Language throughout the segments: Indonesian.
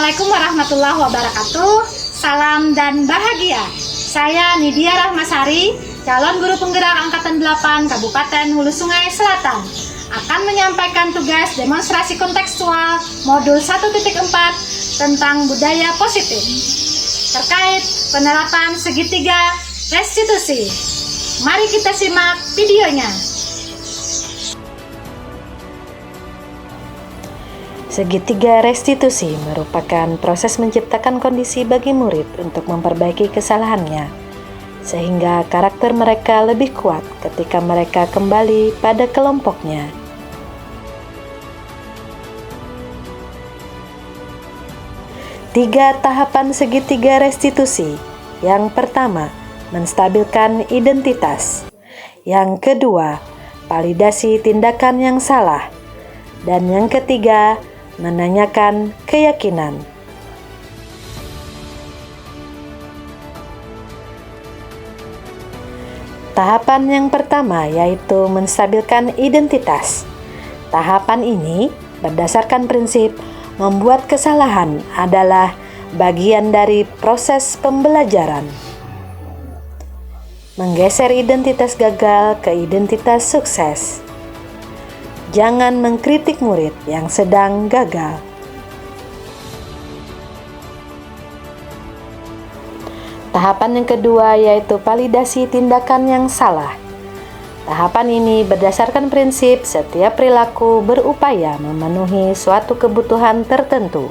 Assalamualaikum warahmatullahi wabarakatuh. Salam dan bahagia. Saya Nidia Rahmasari, calon guru penggerak Angkatan 8 Kabupaten Hulu Sungai Selatan, akan menyampaikan tugas demonstrasi kontekstual modul 1.4 tentang budaya positif terkait penerapan segitiga restitusi. Mari kita simak videonya. Segitiga restitusi merupakan proses menciptakan kondisi bagi murid untuk memperbaiki kesalahannya, sehingga karakter mereka lebih kuat ketika mereka kembali pada kelompoknya. Tiga tahapan segitiga restitusi. Yang pertama, menstabilkan identitas. Yang kedua, validasi tindakan yang salah. Dan yang ketiga, menanyakan keyakinan. Tahapan yang pertama yaitu menstabilkan identitas. Tahapan ini berdasarkan prinsip membuat kesalahan adalah bagian dari proses pembelajaran. Menggeser identitas gagal ke identitas sukses. Jangan mengkritik murid yang sedang gagal. Tahapan yang kedua yaitu validasi tindakan yang salah. Tahapan ini berdasarkan prinsip setiap perilaku berupaya memenuhi suatu kebutuhan tertentu.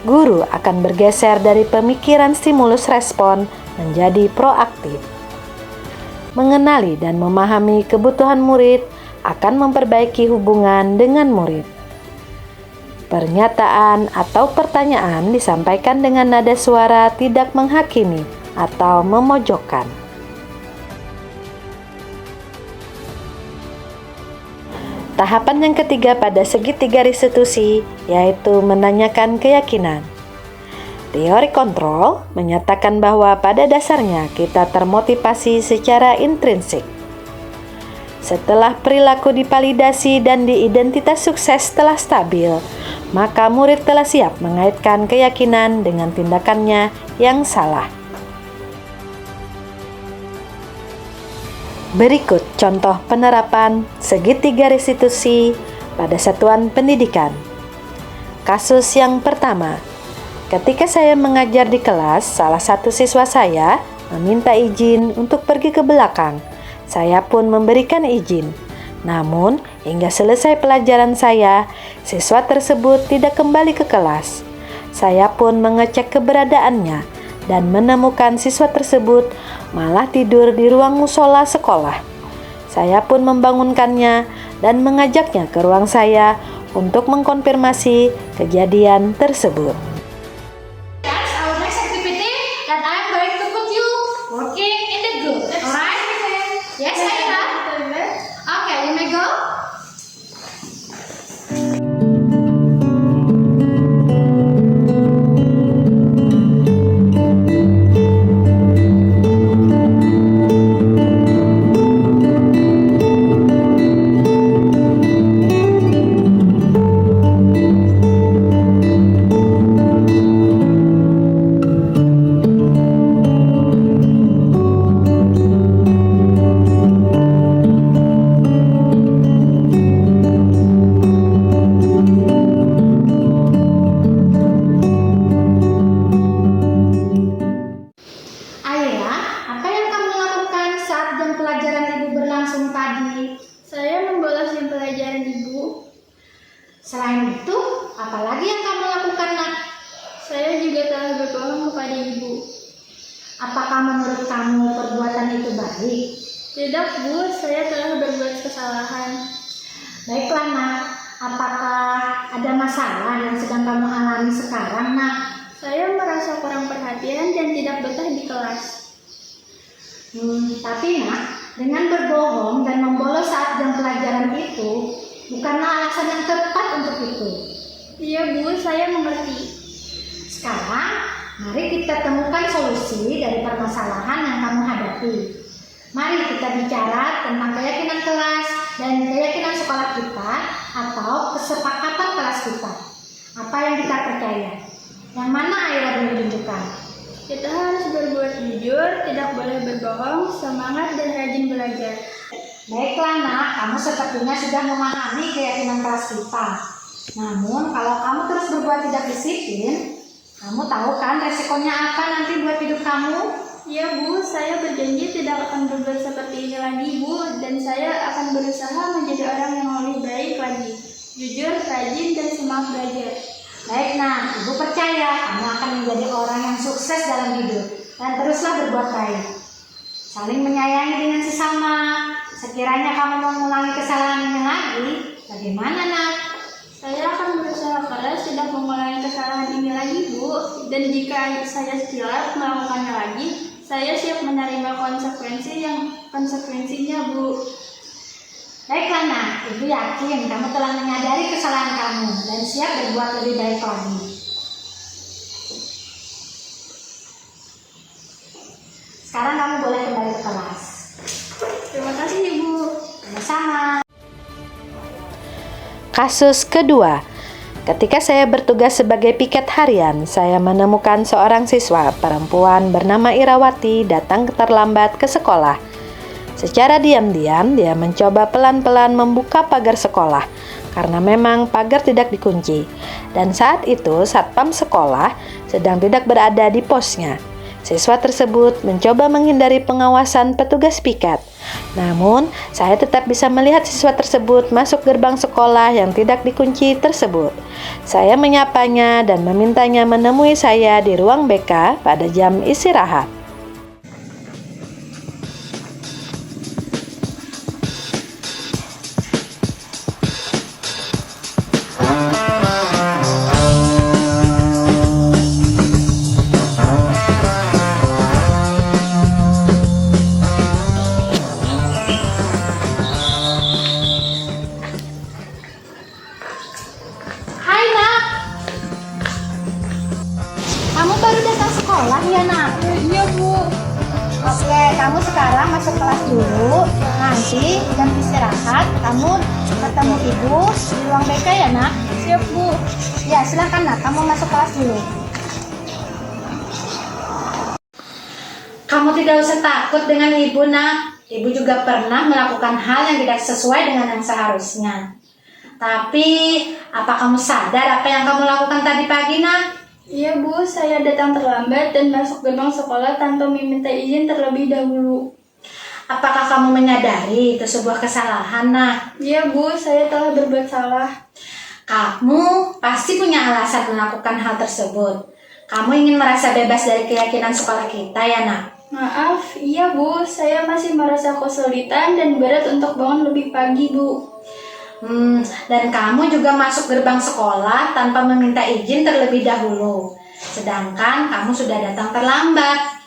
Guru akan bergeser dari pemikiran stimulus respon menjadi proaktif. Mengenali dan memahami kebutuhan murid akan memperbaiki hubungan dengan murid. Pernyataan atau pertanyaan disampaikan dengan nada suara tidak menghakimi atau memojokkan. Tahapan yang ketiga pada segitiga restitusi yaitu menanyakan keyakinan. Teori kontrol menyatakan bahwa pada dasarnya kita termotivasi secara intrinsik. Setelah perilaku divalidasi dan identitas sukses telah stabil, maka murid telah siap mengaitkan keyakinan dengan tindakannya yang salah. Berikut contoh penerapan segitiga restitusi pada satuan pendidikan. Kasus yang pertama, ketika saya mengajar di kelas, salah satu siswa saya meminta izin untuk pergi ke belakang. Saya pun memberikan izin. Namun, hingga selesai pelajaran saya, siswa tersebut tidak kembali ke kelas. Saya pun mengecek keberadaannya dan menemukan siswa tersebut malah tidur di ruang musola sekolah. Saya pun membangunkannya dan mengajaknya ke ruang saya untuk mengkonfirmasi kejadian tersebut. That's our next activity that I am going to put you working in the group. Alright? Yes, Aira? Okay, you may go. Selain itu, apalagi yang kamu lakukan, Nak? Saya juga telah berbohong kepada ibu. Apakah menurut kamu perbuatan itu baik? Tidak, Bu, saya telah berbuat kesalahan. Baiklah, Nak. Apakah ada masalah yang sedang kamu alami sekarang, Nak? Saya merasa kurang perhatian dan tidak betah di kelas. Tapi, Nak, dengan berbohong dan membolos saat jam pelajaran itu bukanlah alasan yang tepat untuk itu. Iya, Bu, saya mengerti. Sekarang, mari kita temukan solusi dari permasalahan yang kamu hadapi. Mari kita bicara tentang keyakinan kelas dan keyakinan sekolah kita atau kesepakatan kelas kita. Apa yang kita percaya? Yang mana ayat yang ditunjukkan? Kita harus berbuat jujur, tidak boleh berbohong, semangat dan rajin belajar. Baiklah nak, kamu sepertinya sudah memahami keyakinan kelas kita. Namun kalau kamu terus berbuat tidak disiplin, kamu tahu kan resikonya apa nanti buat hidup kamu? Ya Bu, saya berjanji tidak akan berbuat seperti ini lagi Bu, dan saya akan berusaha menjadi orang yang lebih baik lagi. Jujur, rajin, dan semangat belajar. Baik nak, ibu percaya kamu akan menjadi orang yang sukses dalam hidup dan teruslah berbuat baik. Saling menyayangi dengan sesama. Sekiranya kamu mengulangi kesalahan ini lagi, bagaimana nak? Saya akan berusaha keras tidak mengulangi kesalahan ini lagi Bu, dan jika saya silap melakukannya lagi, saya siap menerima konsekuensinya Bu. Baiklah nak, ibu yakin kamu telah menyadari kesalahan kamu dan siap berbuat lebih baik lagi. Sekarang kamu boleh kembali ke kelas. Terima kasih Ibu. Sama-sama. Kasus kedua, ketika saya bertugas sebagai piket harian, saya menemukan seorang siswa perempuan bernama Irawati datang terlambat ke sekolah. Secara diam-diam, dia mencoba pelan-pelan membuka pagar sekolah karena memang pagar tidak dikunci. Dan saat itu, satpam sekolah sedang tidak berada di posnya. Siswa tersebut mencoba menghindari pengawasan petugas piket. Namun, saya tetap bisa melihat siswa tersebut masuk gerbang sekolah yang tidak dikunci tersebut. Saya menyapanya dan memintanya menemui saya di ruang BK pada jam istirahat. Hai nak, kamu baru datang sekolah ya nak? Iya Bu. Oke, kamu sekarang masuk kelas dulu. Nanti jam istirahat kamu ketemu ibu di ruang BK ya nak? Siap Bu. Ya silakan nak, kamu masuk kelas dulu. Kamu tidak usah takut dengan ibu nak. Ibu juga pernah melakukan hal yang tidak sesuai dengan yang seharusnya. Tapi, apa kamu sadar apa yang kamu lakukan tadi pagi nak? Iya Bu, saya datang terlambat dan masuk gerbang sekolah tanpa meminta izin terlebih dahulu. Apakah kamu menyadari itu sebuah kesalahan nak? Iya Bu, saya telah berbuat salah. Kamu pasti punya alasan melakukan hal tersebut. Kamu ingin merasa bebas dari keyakinan sekolah kita ya nak? Maaf, iya Bu, saya masih merasa kesulitan dan berat untuk bangun lebih pagi Bu. Dan kamu juga masuk gerbang sekolah tanpa meminta izin terlebih dahulu. Sedangkan kamu sudah datang terlambat.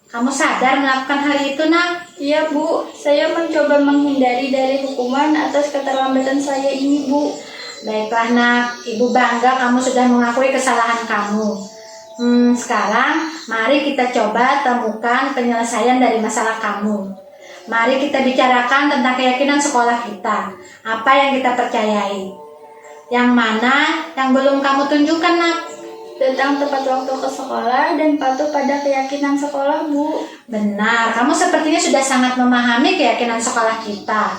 Kamu sadar melakukan hal itu nak? Iya Bu, saya mencoba menghindari dari hukuman atas keterlambatan saya ini Bu. Baiklah nak, ibu bangga kamu sudah mengakui kesalahan kamu. Sekarang mari kita coba temukan penyelesaian dari masalah kamu. Mari kita bicarakan tentang keyakinan sekolah kita. Apa yang kita percayai? Yang mana yang belum kamu tunjukkan nak? Datang tepat waktu ke sekolah dan patuh pada keyakinan sekolah Bu. Benar, kamu sepertinya sudah sangat memahami keyakinan sekolah kita.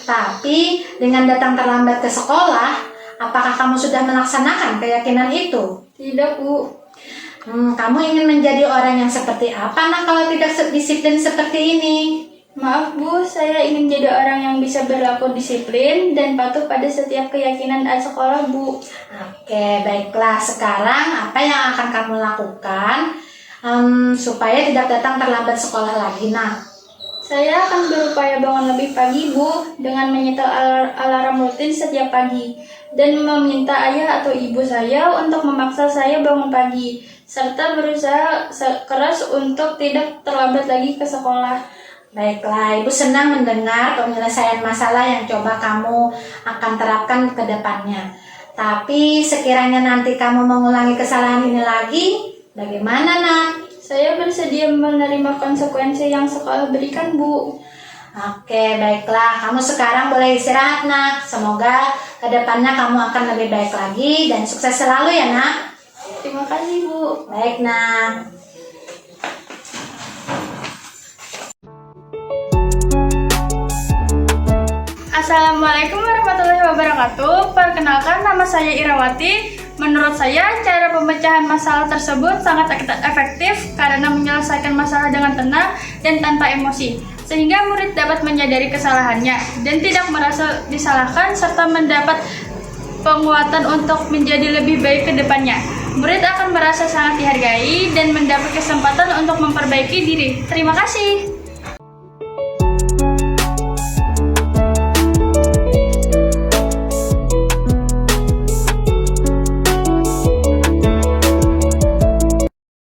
Tapi dengan datang terlambat ke sekolah, apakah kamu sudah melaksanakan keyakinan itu? Tidak Bu. Kamu ingin menjadi orang yang seperti apa nak kalau tidak disiplin seperti ini? Maaf Bu, saya ingin jadi orang yang bisa berlaku disiplin dan patuh pada setiap keyakinan sekolah Bu. Oke, baiklah. Sekarang apa yang akan kamu lakukan supaya tidak datang terlambat sekolah lagi nak? Saya akan berupaya bangun lebih pagi Bu, dengan menyetel alarm rutin setiap pagi dan meminta ayah atau ibu saya untuk memaksa saya bangun pagi, serta berusaha keras untuk tidak terlambat lagi ke sekolah. Baiklah, ibu senang mendengar penyelesaian masalah yang coba kamu akan terapkan ke depannya. Tapi sekiranya nanti kamu mengulangi kesalahan ini lagi, bagaimana nak? Saya bersedia menerima konsekuensi yang sekolah berikan Bu. Oke, baiklah. Kamu sekarang boleh istirahat, nak. Semoga kedepannya kamu akan lebih baik lagi dan sukses selalu ya, nak. Terima kasih, Bu. Baik, nak. Assalamualaikum warahmatullahi wabarakatuh. Perkenalkan, nama saya Irawati. Menurut saya, cara pemecahan masalah tersebut sangat efektif karena menyelesaikan masalah dengan tenang dan tanpa emosi, sehingga murid dapat menyadari kesalahannya dan tidak merasa disalahkan serta mendapat penguatan untuk menjadi lebih baik ke depannya. Murid akan merasa sangat dihargai dan mendapat kesempatan untuk memperbaiki diri. Terima kasih.